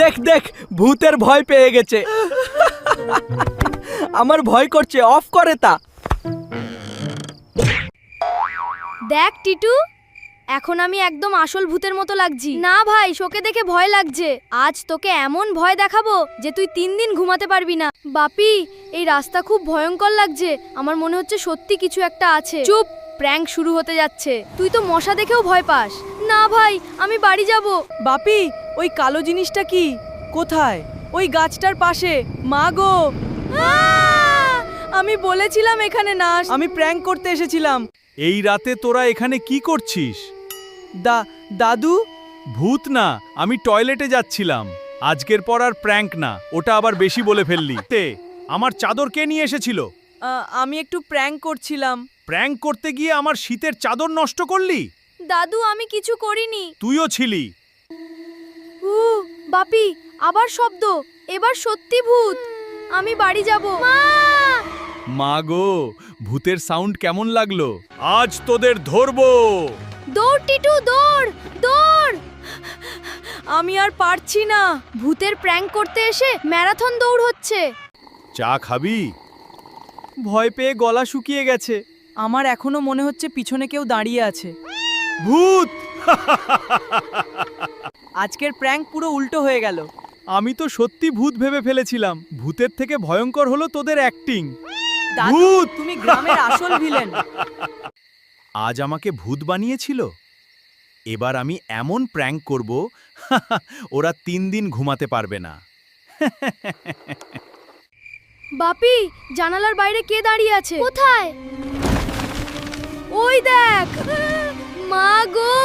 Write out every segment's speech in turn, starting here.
দেখ দেখ ভূতের ভয় পেয়ে গেছে। আমার ভয় করছে, অফ করে তা। দেখ টিটু, এখন আমি একদম আসল ভূতের মতো লাগছি না ভাই, শোকে দেখে ভয় লাগছে। আজ তোকে এমন ভয় দেখাবো যে তুই 3 দিন ঘুমাতে পারবি না। বাপি, এই রাস্তা খুব ভয়ঙ্কর লাগছে, আমার মনে হচ্ছে সত্যি কিছু একটা আছে। চুপ, প্র্যাঙ্ক শুরু হতে যাচ্ছে। তুই তো মশা দেখেও ভয় পাস। না ভাই, আমি বাড়ি যাব। বাপি, ওই কালো জিনিসটা কি? কোথায়? ওই গাছটার পাশে। মা গো, আমি বলেছিলাম এখানে না আমি প্র্যাঙ্ক করতে এসেছিলাম। এই রাতে তোরা এখানে কি করছিস? দাদু, ভূত না, আমি টয়লেটে যাচ্ছিলাম। আজকের পর আর প্র্যাঙ্ক না, ওটা আবার বেশি বলে ফেললি। আমার চাদর কে নিয়ে এসেছিল? আমি একটু প্র্যাঙ্ক করছিলাম। প্র্যাঙ্ক করতে গিয়ে আমার শীতের চাদর নষ্ট করলি? দাদু, আমি কিছু করিনি। তুইও ছিলি। বাপি, আবার শব্দ, এবার সত্যি ভূত। আমি বাড়ি যাব। মা গো, ভূতের সাউন্ড কেমন লাগলো? আজ তোদের ধরবো। দৌড় টিটু, দৌড় দৌড়। আমি আর পারছি না। ভূতের প্র্যাঙ্ক করতে এসে ম্যারাথন দৌড় হচ্ছে। চা খাবি? ভয় পেয়ে গলা শুকিয়ে গেছে। আমার এখনো মনে হচ্ছে পিছনে কেউ দাঁড়িয়ে আছে। ভূত! আজকের প্র্যাঙ্ক পুরো উল্টো হয়ে গেল। আমি তো সত্যি ভূত ভেবে ফেলেছিলাম। ভূতের থেকে ভয়ঙ্কর হলো তোদের অ্যাক্টিং। দাদু, ভূত! তুমি গ্রামের আসল ভিলেন। আজ আমাকে ভূত বানিয়েছিল। এবার আমি এমন প্র্যাঙ্ক করব, ওরা 3 দিন ঘুমাতে পারবে না। বাপি, জানালার বাইরে কে দাঁড়িয়ে আছে? কোথায়? ওই দেখ। মা গো,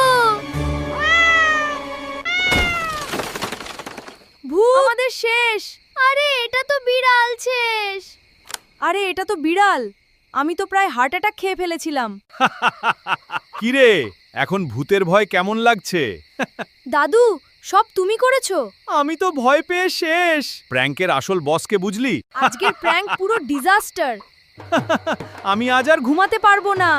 ভূত আমাদের শেষ। আরে এটা তো বিড়াল শেষ। আরে এটা তো বিড়াল। আমি তো প্রায় হার্ট অ্যাটাক খেয়ে ফেলেছিলাম। কিরে, এখন ভূতের ভয় কেমন লাগছে? দাদু, সব তুমি করেছো? আমি তো ভয় পেয়ে শেষ। প্র্যাঙ্কের আসল বসকে বুঝলি? আজকের প্র্যাঙ্ক পুরো ডিজাস্টার। আমি আজ আর ঘুমাতে পারবো না।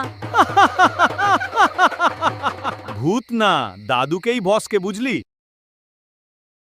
ভূত না, দাদুকেই বসকে বুঝলি?